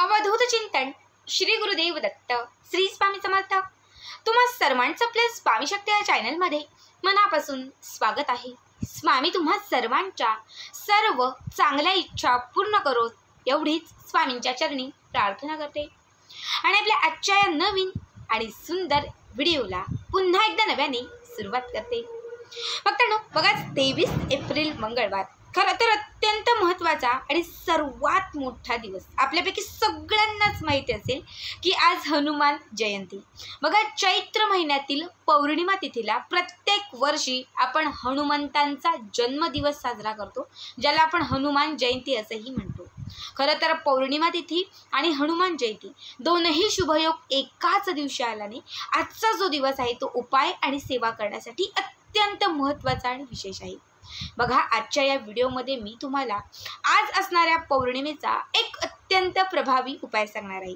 अवधूत चिंतन श्री गुरुदेव दत्त श्री स्वामी समर्थ। तुम्हा सर्वांचं आपल्या स्वामी शक्ती या चॅनलमध्ये मनापासून स्वागत आहे। स्वामी तुम्हा सर्वांच्या सर्व चांगल्या इच्छा पूर्ण करो एवढीच स्वामींच्या चरणी प्रार्थना करते आणि आपल्या आजच्या या नवीन आणि सुंदर व्हिडिओला पुन्हा एकदा नव्याने सुरुवात करते। मित्रांनो बघा, 23 एप्रिल मंगळवार खरं तर अत्यंत महत्त्वाचा आणि सर्वात मोठा दिवस। आपल्यापैकी सगळ्यांनाच माहिती असेल की आज हनुमान जयंती। बघा, चैत्र महिन्यातील पौर्णिमा तिथीला प्रत्येक वर्षी आपण हनुमंतांचा जन्मदिवस साजरा करतो, ज्याला आपण हनुमान जयंती असंही म्हणतो। खरं तर पौर्णिमा तिथी आणि हनुमान जयंती दोनही शुभयोग एकाच दिवशी आल्याने आजचा जो दिवस आहे तो उपाय आणि सेवा करण्यासाठी अत्यंत महत्त्वाचा आणि विशेष आहे। बघा, आजच्या या व्हिडिओमध्ये मी तुम्हाला आज असणाऱ्या पौर्णिमेचा एक अत्यंत प्रभावी उपाय सांगणार आहे।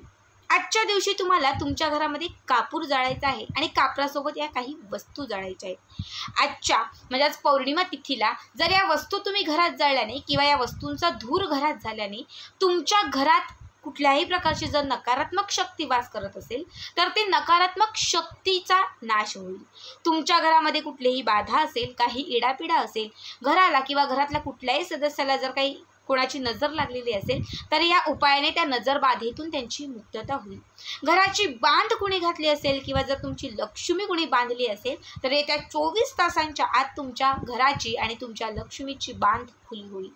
आजच्या दिवशी तुम्हाला तुमच्या घरामध्ये कापूर जाळायचा आहे आणि कापरासोबत या काही वस्तू जाळायच्या आहेत। आजच्या म्हणजे आज पौर्णिमा तिथीला जर या वस्तू तुम्ही घरात जाळल्याने किंवा या वस्तूंचा धूर घरात झाल्याने तुमच्या घरात कुठल्याही प्रकारची जर नकारात्मक शक्ती वास करत असेल तर ते नकारात्मक शक्तीचा नाश होईल। तुमच्या घरामध्ये कुठलीही बाधा असेल, काही इडापिडा असेल, घराला किंवा घरातल्या कुठल्याही सदस्याला जर काही कोणाची नजर लागलेली असेल तर या उपायाने त्या नजर बाधेतून त्यांची मुक्तता होईल। घराची बांध कुणी घातली असेल किंवा जर तुमची लक्ष्मी कुणी बांधली असेल तर येत्या 24 तासांच्या आत तुमच्या घराची आणि तुमच्या लक्ष्मीची बांध खुली होईल।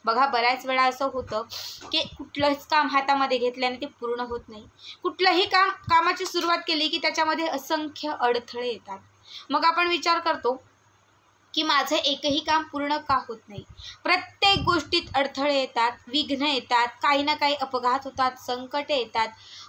बघा, बऱ्याच वेळा असं होतं की कुठलंच काम हातामध्ये घेतल्याने ते पूर्ण होत नाही। कुठलंही कामाची सुरुवात केली की त्याच्यामध्ये असंख्य अडथळे येतात। मग आपण विचार करतो की माझं एकही काम पूर्ण का होत नाही। प्रत्येक गोष्टीत अडथळे येतात, विघ्न येतात, काही ना काही अपघात होतात, संकटे येतात,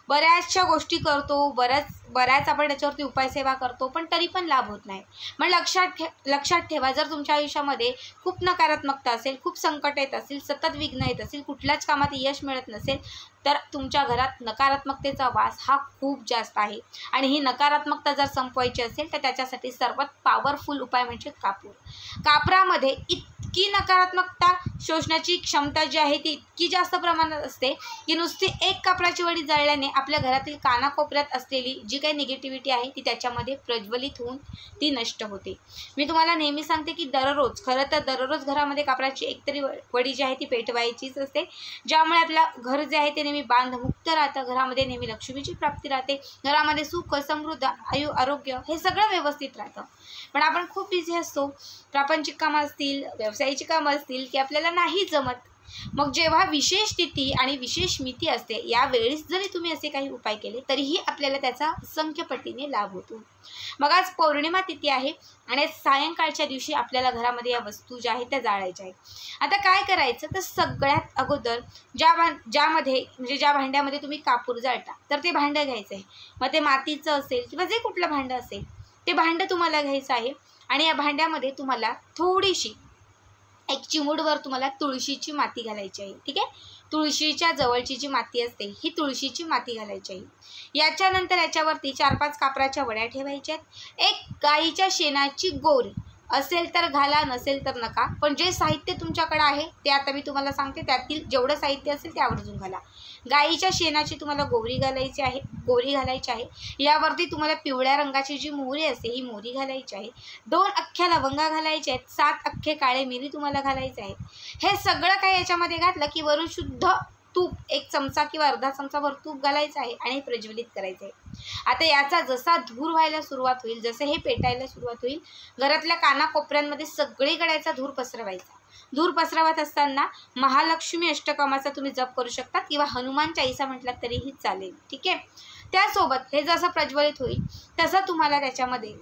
बऱ्याचशा गोष्टी करतो, बऱ्याच आपण त्याच्यावरती उपायसेवा करतो, पण तरी पण लाभ होत नाही। मग लक्षात ठेवा, जर तुमच्या आयुष्यामध्ये खूप नकारात्मकता असेल, खूप संकट येत असेल, सतत विघ्न येत असेल, कुठल्याच कामात यश मिळत नसेल तर तुमच्या घरात नकारात्मकतेचा वास हा खूप जास्त आहे आणि ही नकारात्मकता जर संपवायची असेल तर त्याच्यासाठी सर्वात पॉवरफुल उपाय म्हणजे कापूर। कापरामध्ये इतकी नकारात्मकता शोषण्याची क्षमता जी आहे ती इतकी जास्त प्रमाणात असते की नुसती एक कापराची वडी जाळल्याने आपल्या घरातील कानाकोपऱ्यात असलेली जी काही निगेटिव्हिटी आहे ती त्याच्यामध्ये प्रज्वलित होऊन ती नष्ट होते। मी तुम्हाला नेहमी सांगते की खरं तर दररोज घरामध्ये कापराची एकतरी वडी जी आहे ती पेटवायचीच असते, ज्यामुळे आपलं घर जे आहे ते नेहमी बांधमुक्त राहतं, घरामध्ये नेहमी लक्ष्मीची प्राप्ती राहते, घरामध्ये सुख, समृद्ध, आरोग्य हे सगळं व्यवस्थित राहतं। पण आपण खूप बिझी असतो, प्रापंचिक कामं असतील, व्यवसायाची कामं असतील की आपल्याला नाही जमत। मग जेव्हा विशेष तिथी आणि विशेष मिती असते यावेळेस जरी तुम्ही असे काही उपाय केले तरीही आपल्याला त्याचा असंख्य पटीने लाभ होतो। मग आज पौर्णिमा तिथी आहे आणि सायंकाळच्या दिवशी आपल्याला घरामध्ये या वस्तू ज्या आहेत त्या जाळायच्या आहेत। आता काय करायचं तर सगळ्यात अगोदर ज्या भांड्यामध्ये तुम्ही कापूर जाळता तर ते भांडं घ्यायचं आहे। मग ते मातीचं असेल किंवा जे कुठलं भांडं असेल ते भांडं तुम्हाला घ्यायचं आहे आणि या भांड्यामध्ये तुम्हाला थोडीशी एक चिमूटभर तुम्हाला तुळशीची माती घालायची आहे। ठीक आहे, तुळशीच्या जवळची जी माती असते ही तुळशीची माती घालायची आहे। याच्यानंतर याच्यावरती 4-5 कापराच्या वड्या ठेवायच्या आहेत। एक गाईच्या शेणाची गोरी असेल तर घाला, नसेल तर नका, पण जे साहित्य तुमच्याकडे आहे ते आता मी तुम्हाला सांगते, त्यातील जेवढं साहित्य असेल ते आवर्जून घाला। गाईच्या शेणाची तुम्हाला गोरी घालायची आहे। यावरती तुम्हाला पिवळ्या रंगाची जी मोहरी असते ही मोहरी घालायची आहे। 2 अख्ख्या लवंगा घालायच्या आहेत, 7 अख्खे काळे मिरी तुम्हाला घालायचे आहेत। हे सगळं काही याच्यामध्ये घातलं की वरून शुद्ध तूप 1 चमचा किंवा अर्धा चमचाभर तूप घालायचं आहे आणि प्रज्वलित करायचं आहे। आता याचा जसा धूर व्हायला सुरुवात होईल, जसं हे पेटायला सुरुवात होईल, घरातल्या कानाकोपऱ्यांमध्ये सगळीकडे याचा धूर पसरवायचा। धूर पसरवत असताना महालक्ष्मी अष्टकामाचा तुम्ही जप करू शकता किंवा हनुमान चालीसा म्हटलात तरीही चालेल। ठीक आहे, त्यासोबत हे जसं प्रज्वलित होईल तसं तुम्हाला त्याच्यामध्ये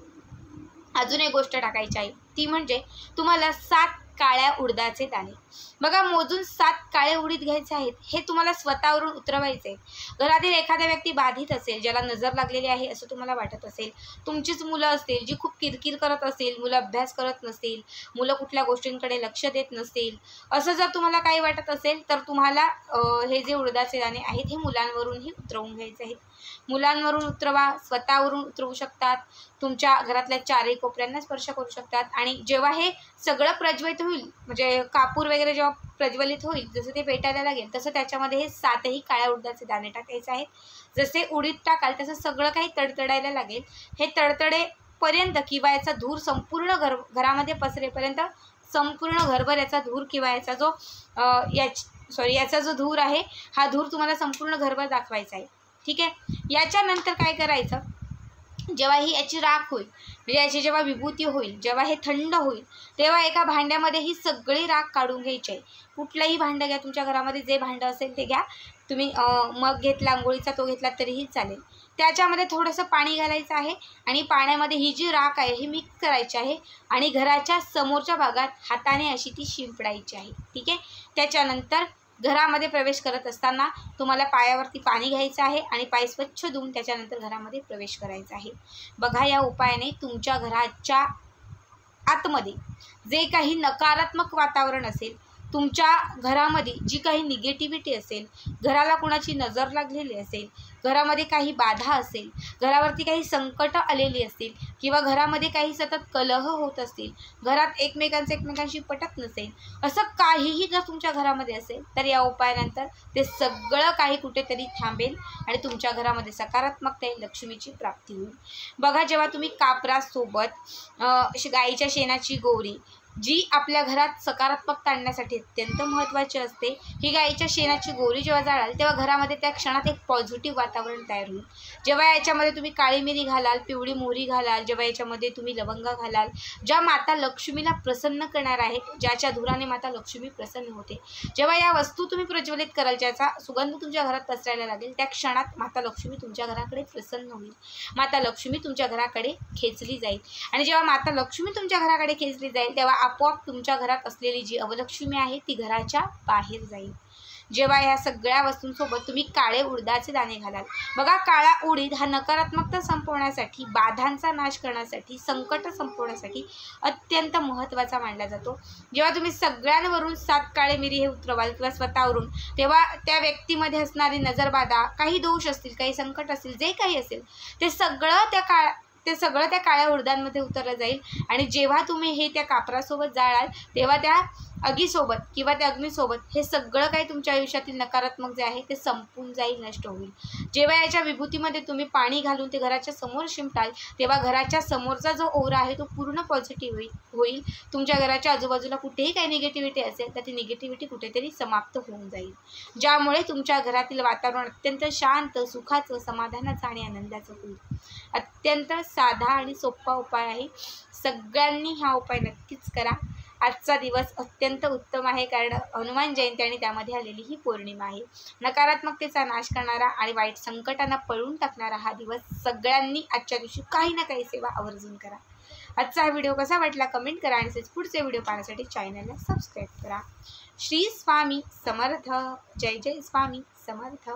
अजून एक गोष्ट टाकायची आहे, ती म्हणजे तुम्हाला 7 काळ्या उडदाचे दाणे। बघा, मोजून 7 काळे उडीद घ्यायचे आहेत। हे तुम्हाला स्वतःवरून उतरवायचे। घरातील एखादा व्यक्ती बाधित असेल, ज्याला नजर लागलेली आहे असं तुम्हाला वाटत असेल, तुमचीच मुलं असतील जी खूप किरकिर करत असेल, मुलं अभ्यास करत नसतील, मुलं कुठल्या गोष्टींकडे लक्ष देत नसतील, असं जर तुम्हाला काही वाटत असेल तर तुम्हाला हे जे उडदाचे दाणे आहेत हे मुलांवरूनही उतरवून घ्यायचे आहेत। मुलांवरून उतरवा, स्वतःवरून उतरवू शकतात, तुमच्या घरातल्या चारही कोपऱ्यांना स्पर्श करू शकतात. आणि जेव्हा हे सगळं प्रज्वलित होईल, म्हणजे कापूर वगैरे जेव्हा प्रज्वलित होईल, जसं ते पेटायला लागेल तसं त्याच्यामध्ये हे 7ही काळ्या उडदाचे दाणे टाकायचे आहेत. जसे उडीद टाकाल तसं सगळं काही तडतडायला लागेल. हे तडतडेपर्यंत किंवा याचा धूर संपूर्ण घरामध्ये पसरेपर्यंत संपूर्ण घरभर याचा धूर किंवा याचा जो याचा जो धूर आहे, हा धूर तुम्हाला संपूर्ण घरभर दाखवायचा आहे. ठीक आहे. याच्यानंतर काय करायचं, जेव्हा ही याची राख होईल, म्हणजे याची जेव्हा विभूती होईल, जेव्हा हे थंड होईल, तेव्हा एका भांड्यामध्ये ही सगळी राख काढून घ्यायची आहे. कुठलंही भांडं घ्या, तुमच्या घरामध्ये जे भांडं असेल ते घ्या. तुम्ही मग घेतला अंघोळीचा तो घेतला तरीही चालेल. त्याच्यामध्ये थोडंसं पाणी घालायचं आहे आणि पाण्यामध्ये ही जी राख आहे ही मिक्स करायची आहे आणि घराच्या समोरच्या भागात हाताने अशी ती शिंपडायची आहे. ठीक आहे. त्याच्यानंतर घरामध्ये प्रवेश करत असताना तुम्हाला पायावरती पाणी घ्यायचं आहे आणि पाय स्वच्छ धुवून त्याच्यानंतर घरामध्ये प्रवेश करायचा आहे. बघा, या उपायाने तुमच्या घराच्या आतमध्ये जे काही नकारात्मक वातावरण असेल, तुमच्या घरामध्ये जी काही निगेटिव्हिटी असेल, घराला कुणाची नजर लागलेली असेल, घरामध्ये काही बाधा असेल, घरावरती काही संकट आलेली असतील किंवा घरामध्ये काही सतत कलह होत असतील, घरात एकमेकांशी पटत नसेल, असं काहीही जर तुमच्या घरामध्ये असेल तर या उपायानंतर ते सगळं काही कुठेतरी थांबेल आणि तुमच्या घरामध्ये सकारात्मकता येईल, लक्ष्मीची प्राप्ती होईल. बघा, जेव्हा तुम्ही कापरासोबत गाईच्या शेणाची गोवरी, जी आपल्या घरात सकारात्मकता आणण्यासाठी अत्यंत महत्त्वाची असते, ही गाईच्या शेणाची गोवरी जेव्हा जाळाल तेव्हा घरामध्ये त्या क्षणात एक पॉझिटिव्ह वातावरण तयार होईल. जेव्हा याच्यामध्ये तुम्ही काळी मिरी घालाल, पिवळी मोहरी घालाल, जेव्हा याच्यामध्ये तुम्ही लवंग घालाल, ज्या माता लक्ष्मीला प्रसन्न करणार आहेत, ज्याच्या धुराने माता लक्ष्मी प्रसन्न होते, जेव्हा या वस्तू तुम्ही प्रज्वलित कराल, ज्याचा सुगंध तुमच्या घरात पसरायला लागेल, त्या क्षणात माता लक्ष्मी तुमच्या घराकडे प्रसन्न होईल. माता लक्ष्मी तुमच्या घराकडे खेचली जाईल आणि जेव्हा माता लक्ष्मी तुमच्या घराकडे खेचली जाईल तेव्हा आपोआप तुमच्या घरात असलेली जी अवलक्ष्मी आहे ती घराच्या बाहेर जाईल. जेव्हा ह्या सगळ्या वस्तूंसोबत तुम्ही काळे उडदाचे दाणे घालाल, बघा, काळा उडीद हा नकारात्मकता संपवण्यासाठी, बाधांचा नाश करण्यासाठी, संकट संपवण्यासाठी अत्यंत महत्त्वाचा मानला जातो. जेव्हा तुम्ही सगळ्यांवरून 7 काळे मिरी हे उतरवाल किंवा स्वतःवरून, तेव्हा त्या व्यक्तीमध्ये असणारी नजरबाधा, काही दोष असतील, काही संकट असतील, जे काही असेल ते सगळं त्या काळ्या उडदांमध्ये उतरलं जाईल. आणि जेव्हा तुम्ही हे त्या कापरासोबत जाळाल तेव्हा त्या आगीसोबत किंवा त्या अग्नीसोबत हे सगळं काही तुमच्या आयुष्यातील नकारात्मक जे आहे ते संपून जाईल, नष्ट होईल. जेव्हा याच्या विभूतीमध्ये तुम्ही पाणी घालून ते घराच्या समोर शिंपटाल तेव्हा घराच्या समोरचा जो ओरा आहे तो पूर्ण पॉझिटिव्ह होईल. तुमच्या घराच्या आजूबाजूला कुठेही काही निगेटिव्हिटी असेल तर ती निगेटिव्हिटी कुठेतरी समाप्त होऊन जाईल, ज्यामुळे तुमच्या घरातील वातावरण अत्यंत शांत, सुखाचं, समाधानाचं आणि आनंदाचं होईल. अत्यंत साधा आणि सोपा उपाय आहे. सगळ्यांनी हा उपाय नक्कीच करा. आजचा दिवस अत्यंत उत्तम आहे कारण हनुमान जयंती आणि त्यामध्ये आलेली ही पौर्णिमा आहे. नकारात्मकतेचा नाश करणारा आणि वाईट संकटांना पळून टाकणारा हा दिवस सगळ्यांनी आजच्या दिवशी काही ना काही सेवा आवर्जून करा. आजचा हा व्हिडिओ कसा वाटला कमेंट करा आणि पुढचे व्हिडिओ पाहण्यासाठी चॅनलला सबस्क्राईब करा. श्री स्वामी समर्थ. जय जय स्वामी समर्थ.